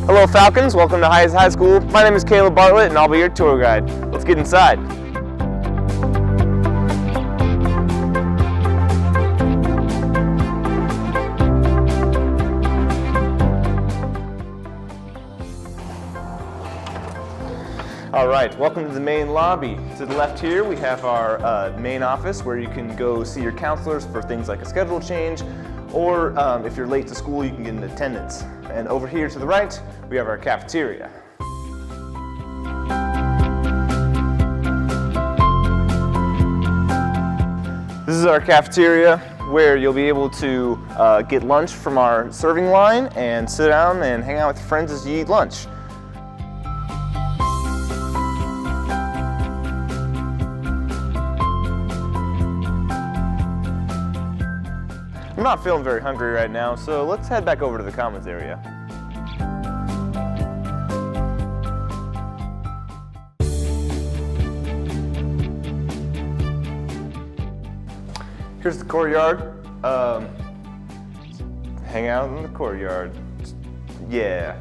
Hello Falcons, welcome to Hayes High School. My name is Caleb Bartlett and I'll be your tour guide. Let's get inside. Alright, welcome to the main lobby. To the left here we have our main office where you can go see your counselors for things like a schedule change, or if you're late to school you can get an attendance. And over here to the right we have our cafeteria. This is our cafeteria where you'll be able to get lunch from our serving line and sit down and hang out with your friends as you eat lunch. I'm not feeling very hungry right now, so let's head back over to the commons area. Here's the courtyard. Hang out in the courtyard. Yeah.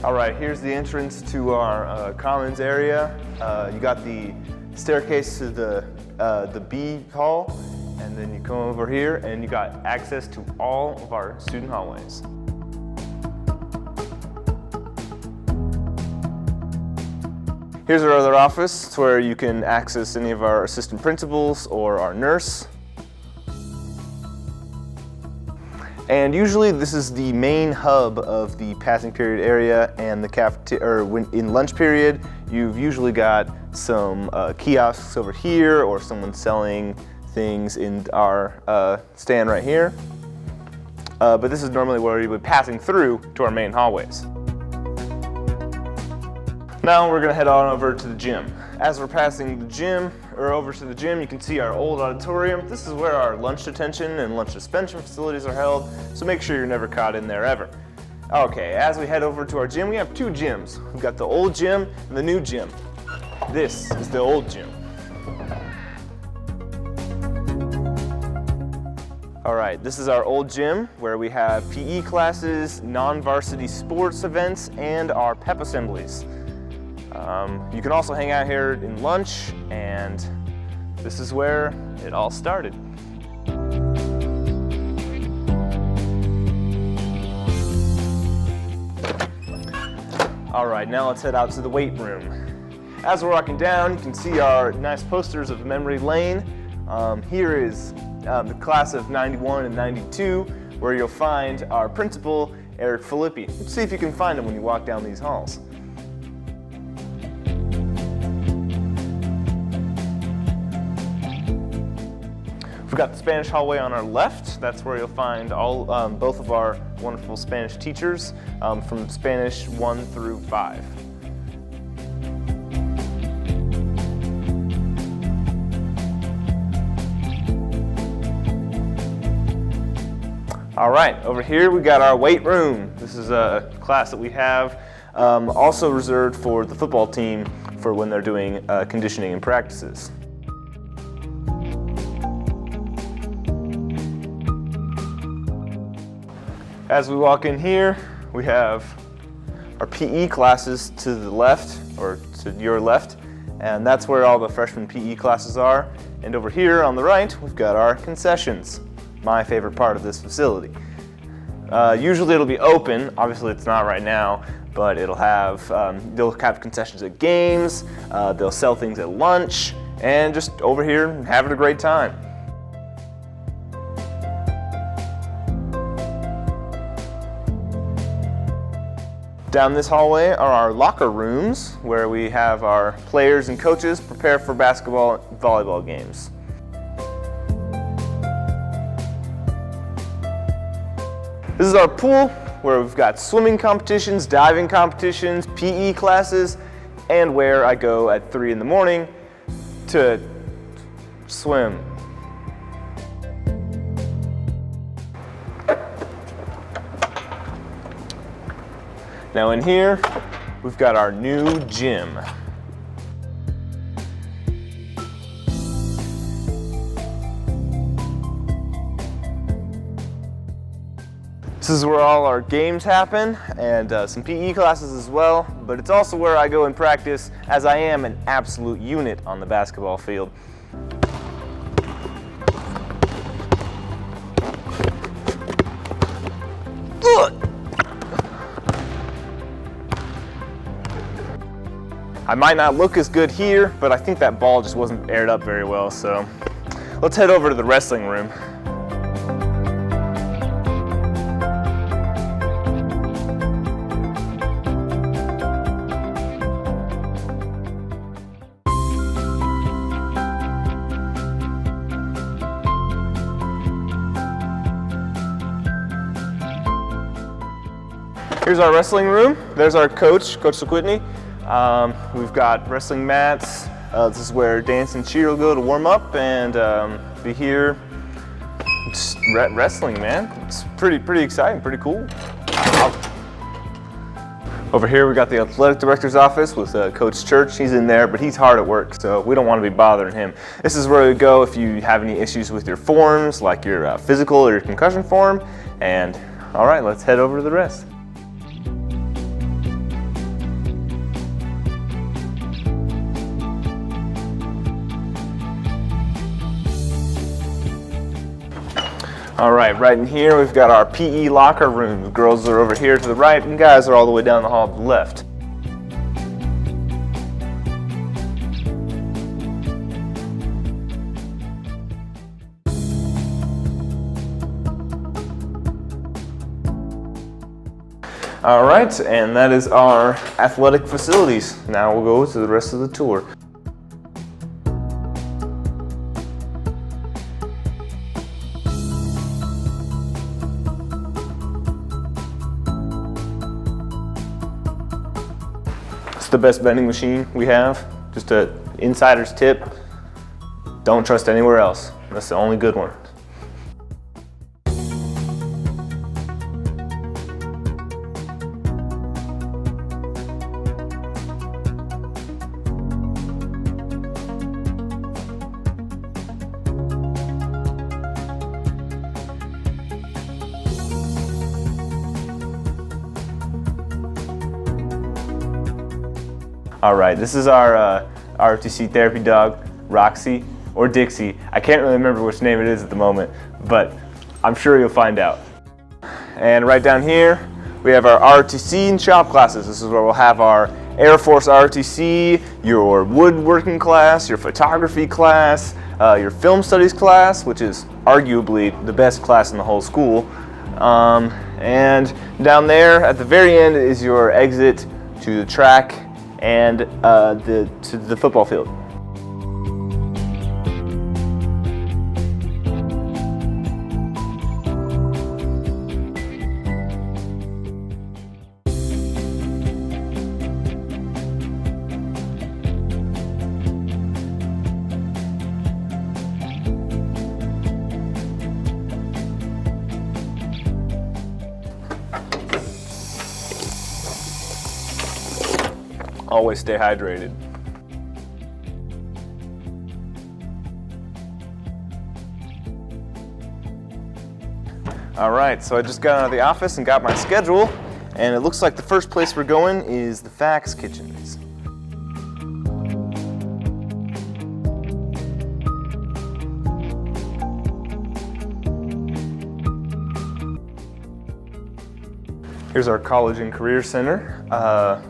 All right, here's the entrance to our commons area. You got the staircase to the B hall, and then you come over here and you got access to all of our student hallways. Here's our other office. It's where you can access any of our assistant principals or our nurse. And usually this is the main hub of the passing period area, and the cafeteria, or when in lunch period, you've usually got some kiosks over here or someone selling things in our stand right here. But this is normally where you would be passing through to our main hallways. Now we're gonna head on over to the gym. As we're passing the gym, or over to the gym, you can see our old auditorium. This is where our lunch detention and lunch suspension facilities are held, so make sure you're never caught in there ever. Okay, as we head over to our gym, we have two gyms. We've got the old gym and the new gym. This is the old gym. All right, this is our old gym where we have PE classes, non-varsity sports events, and our pep assemblies. You can also hang out here in lunch, and this is where it all started. All right, now let's head out to the weight room. As we're walking down, you can see our nice posters of Memory Lane. Here is the class of 91 and 92, where you'll find our principal, Eric Filippi. Let's see if you can find him when you walk down these halls. We've got the Spanish hallway on our left. That's where you'll find both of our wonderful Spanish teachers from Spanish 1 through 5. All right, over here we got our weight room. This is a class that we have also reserved for the football team for when they're doing conditioning and practices. As we walk in here, we have our PE classes to the left, or to your left, and that's where all the freshman PE classes are. And over here on the right, we've got our concessions, my favorite part of this facility. Usually it'll be open, obviously it's not right now, but it'll have, they'll have concessions at games, they'll sell things at lunch, and just over here having a great time. Down this hallway are our locker rooms, where we have our players and coaches prepare for basketball and volleyball games. This is our pool, where we've got swimming competitions, diving competitions, PE classes, and where I go at 3 in the morning to swim. Now in here, we've got our new gym. This is where all our games happen, and some PE classes as well, but it's also where I go and practice, as I am an absolute unit on the basketball field. I might not look as good here, but I think that ball just wasn't aired up very well, so let's head over to the wrestling room. Here's our wrestling room. There's our coach, Coach Sequitney. We've got wrestling mats. This is where Dance and Cheer will go to warm up and be here. Just wrestling, man. It's pretty exciting, pretty cool. Over here we got the athletic director's office with Coach Church. He's in there, but he's hard at work, so we don't want to be bothering him. This is where you go if you have any issues with your forms, like your physical or your concussion form. And all right, let's head over to the rest. All right in here we've got our PE locker room. The girls are over here to the right and guys are all the way down the hall to the left. All right, and that is our athletic facilities. Now we'll go to the rest of the tour. It's the best vending machine we have. Just an insider's tip. Don't trust anywhere else. That's the only good one. All right, this is our ROTC therapy dog, Roxy, or Dixie. I can't really remember which name it is at the moment, but I'm sure you'll find out. And right down here, we have our ROTC and shop classes. This is where we'll have our Air Force ROTC, your woodworking class, your photography class, your film studies class, which is arguably the best class in the whole school. And down there at the very end is your exit to the track and to the football field. Always stay hydrated. All right, so I just got out of the office and got my schedule, and it looks like the first place we're going is the Fax Kitchens. Here's our College and Career Center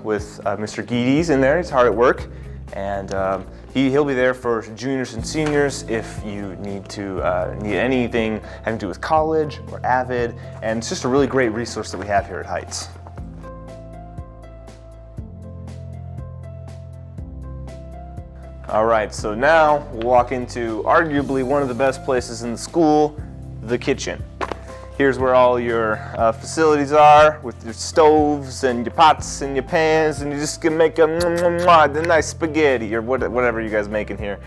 with Mr. Geedes in there. He's hard at work, and he'll be there for juniors and seniors if you need anything having to do with college or AVID, and it's just a really great resource that we have here at Heights. All right, so now we'll walk into arguably one of the best places in the school, the kitchen. Here's where all your facilities are, with your stoves and your pots and your pans, and you just can make a nice spaghetti or whatever you guys make in here.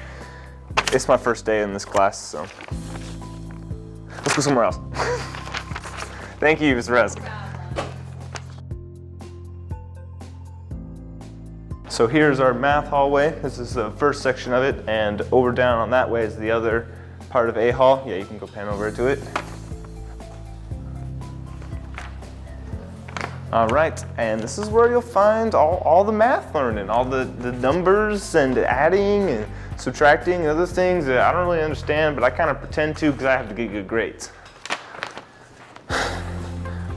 It's my first day in this class, so let's go somewhere else. Thank you, Ms. Resk. So here's our math hallway. This is the first section of it, and over down on that way is the other part of A hall. Yeah, you can go pan over to it. All right, and this is where you'll find all the math learning, all the numbers and adding and subtracting and other things that I don't really understand, but I kind of pretend to because I have to get good grades.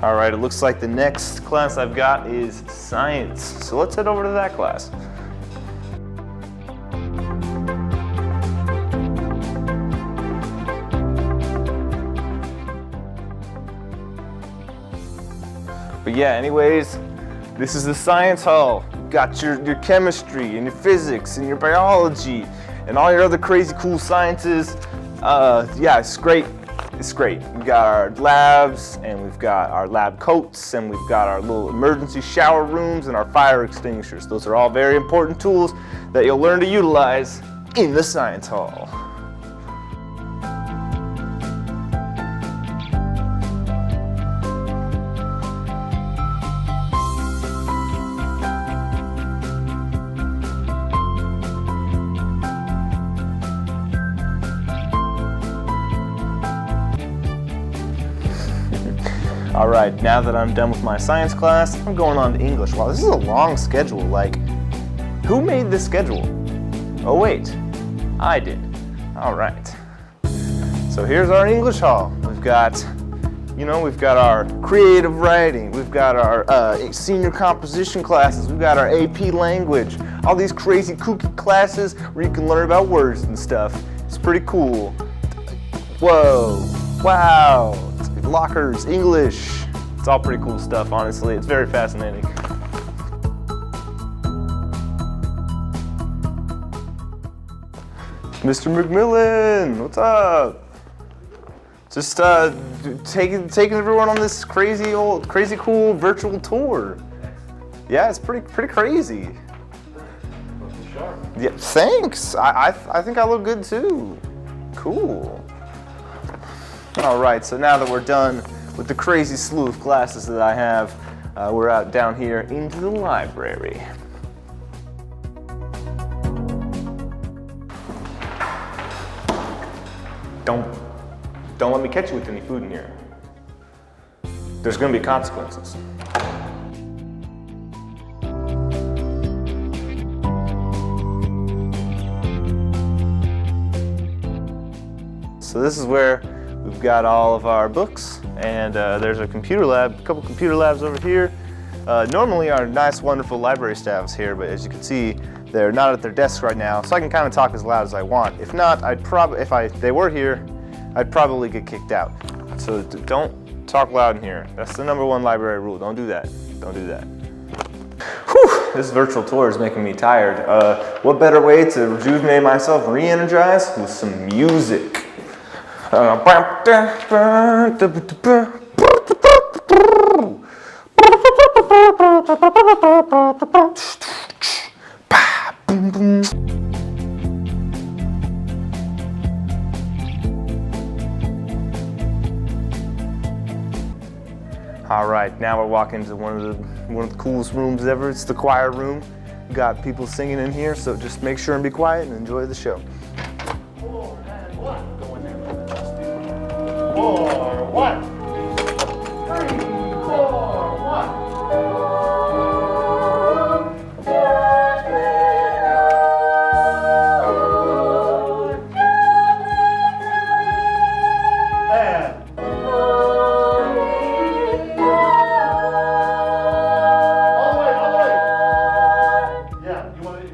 All right, it looks like the next class I've got is science. So let's head over to that class. But yeah, anyways, this is the science hall. You've got your chemistry and your physics and your biology and all your other crazy cool sciences. Yeah, it's great. It's great. We've got our labs, and we've got our lab coats, and we've got our little emergency shower rooms and our fire extinguishers. Those are all very important tools that you'll learn to utilize in the science hall. All right, now that I'm done with my science class, I'm going on to English. Wow, this is a long schedule. Like, who made this schedule? Oh wait, I did. All right. So here's our English hall. We've got our creative writing. We've got our senior composition classes. We've got our AP language. All these crazy kooky classes where you can learn about words and stuff. It's pretty cool. Whoa, wow. Lockers, English. It's all pretty cool stuff, honestly. It's very fascinating. Mr. McMillan, what's up? Just taking everyone on this crazy cool virtual tour. Yeah, it's pretty crazy. Yeah, thanks. I think I look good too. Cool. All right, so now that we're done with the crazy slew of classes that I have, we're out down here into the library. Don't let me catch you with any food in here. There's gonna be consequences. So this is where we've got all of our books, and there's a computer lab, a couple computer labs over here. Normally our nice, wonderful library staff is here, but as you can see, they're not at their desks right now, so I can kind of talk as loud as I want. If not, they were here, I'd probably get kicked out. So don't talk loud in here. That's the #1 library rule. Don't do that. Don't do that. Whew, this virtual tour is making me tired. What better way to rejuvenate myself, re-energize, with some music. All right, now we're walking into one of the coolest rooms ever. It's the choir room. We got people singing in here, so just make sure and be quiet and enjoy the show. 4 and 1. Go in there. 4, 1. 3, 4, 1.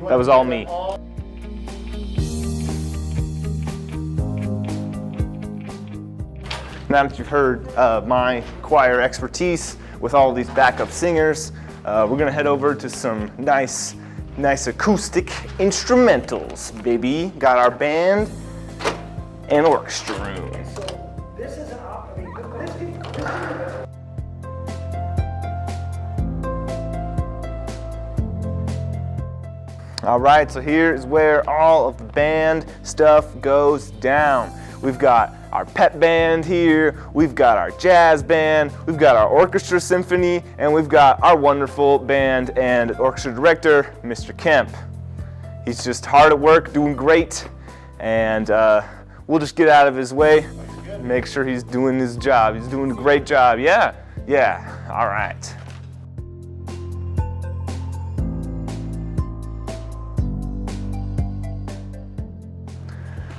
That was all me. Now that you've heard my choir expertise with all these backup singers, we're gonna head over to some nice acoustic instrumentals, baby. Got our band and orchestra room. This is All right, so here is where all of the band stuff goes down. We've got our pep band here, we've got our jazz band, we've got our orchestra symphony, and we've got our wonderful band and orchestra director, Mr. Kemp. He's just hard at work, doing great, and we'll just get out of his way, make sure he's doing his job. He's doing a great job. Yeah, all right.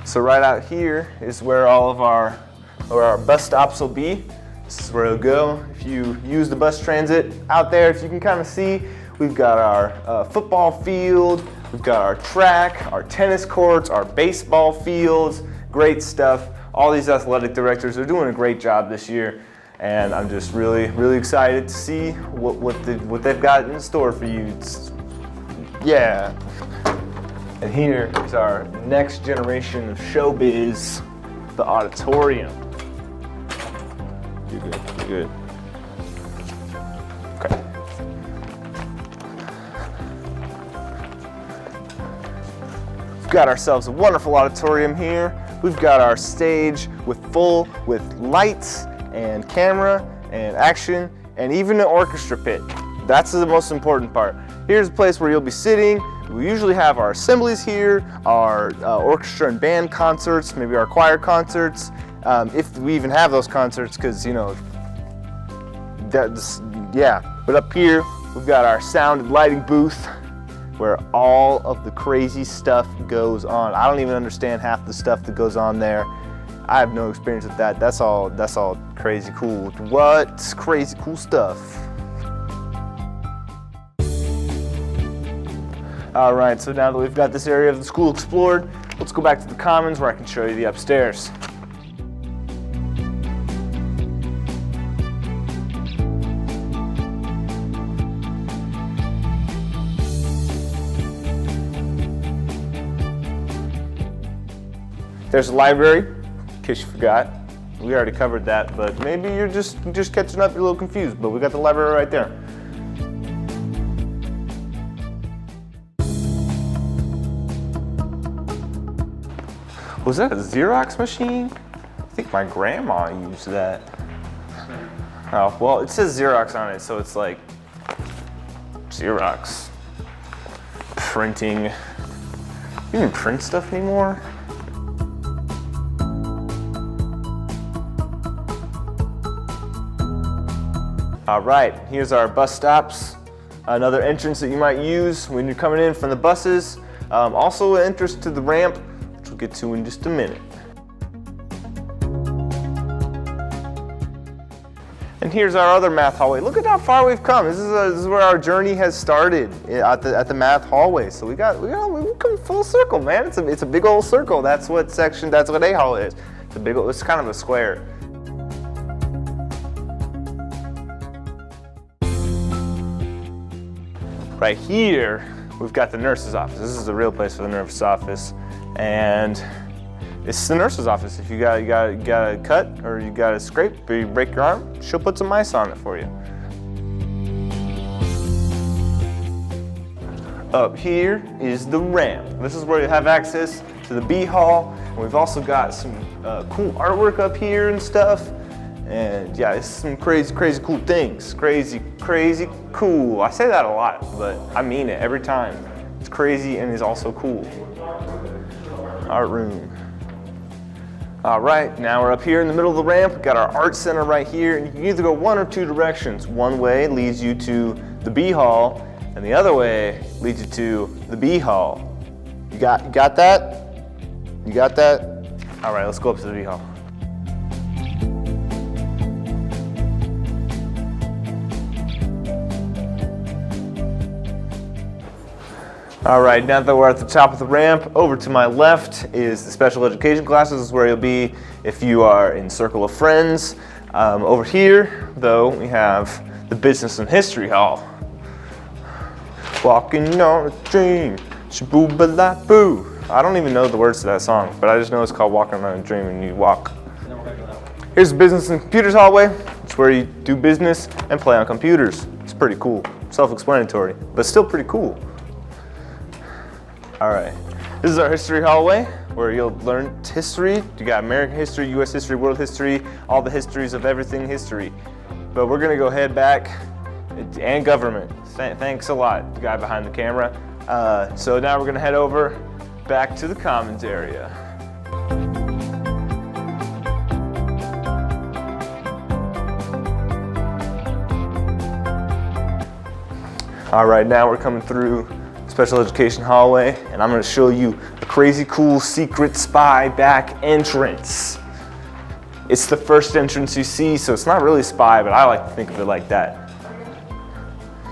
So right out here is where all of our bus stops will be. This is where it'll go. If you use the bus transit out there, if you can kind of see, we've got our football field, we've got our track, our tennis courts, our baseball fields, great stuff. All these athletic directors are doing a great job this year, and I'm just really excited to see what they've got in store for you. Yeah. And here is our next generation of showbiz, the auditorium. You're good. Okay. We've got ourselves a wonderful auditorium here. We've got our stage with lights and camera and action and even an orchestra pit. That's the most important part. Here's a place where you'll be sitting. We usually have our assemblies here, our orchestra and band concerts, maybe our choir concerts, if we even have those concerts, because But up here, we've got our sound and lighting booth, where all of the crazy stuff goes on. I don't even understand half the stuff that goes on there. I have no experience with that. That's all crazy cool. What crazy cool stuff. All right, so now that we've got this area of the school explored, let's go back to the commons where I can show you the upstairs. There's a library, in case you forgot. We already covered that, but maybe you're just catching up, you're a little confused, but we got the library right there. Was that a Xerox machine? I think my grandma used that. Oh, well, it says Xerox on it, so it's like Xerox. Printing. You even print stuff anymore? All right, here's our bus stops. Another entrance that you might use when you're coming in from the buses. Also an entrance to the ramp, which we'll get to in just a minute. And here's our other math hallway. Look at how far we've come. This is where our journey has started at the math hallway. So we've come full circle, man. It's a big old circle. That's what A hall is. It's kind of a square. Right here, we've got the nurse's office. This is the real place for the nurse's office. And it's the nurse's office. If you got a cut or you got a scrape or you break your arm, she'll put some ice on it for you. Up here is the ramp. This is where you have access to the B hall. And we've also got some cool artwork up here and stuff. And yeah, it's some crazy cool things. Crazy cool. I say that a lot, but I mean it every time. It's crazy and it's also cool. Art room. All right, now we're up here in the middle of the ramp. We've got our art center right here, and you can either go one or two directions. One way leads you to the B hall, and the other way leads you to the B hall. You got that? You got that? All right, let's go up to the B hall. All right, now that we're at the top of the ramp, over to my left is the special education classes. This is where you'll be if you are in Circle of Friends. Over here, though, we have the Business and History Hall. Walking on a dream, shaboo-ba-la-boo. I don't even know the words to that song, but I just know it's called Walking on a Dream and you walk. Here's the Business and Computers hallway. It's where you do business and play on computers. It's pretty cool, self-explanatory, but still pretty cool. All right, this is our history hallway. where you'll learn history. You got American history, US history, world history, all the histories of everything history. But we're gonna go head back, and government. Thanks a lot, the guy behind the camera. So now we're gonna head over back to the commons area. All right, now we're coming through special education hallway, and I'm gonna show you a crazy cool secret spy back entrance. It's the first entrance you see, so it's not really spy, but I like to think of it like that.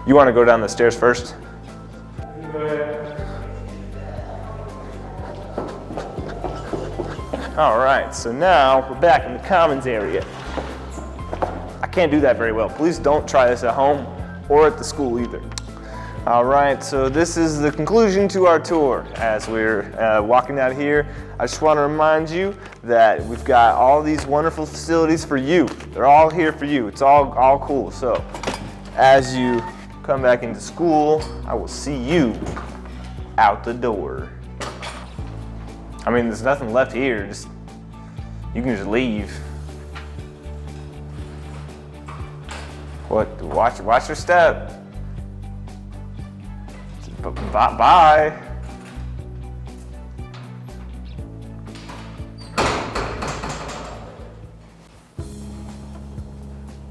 You wanna go down the stairs first? All right, so now we're back in the commons area. I can't do that very well. Please don't try this at home or at the school either. All right, so this is the conclusion to our tour. As we're walking out here, I just want to remind you that we've got all these wonderful facilities for you. They're all here for you. It's all cool. So as you come back into school, I will see you out the door. I mean, there's nothing left here. You can just leave. What? Watch your step. Bye.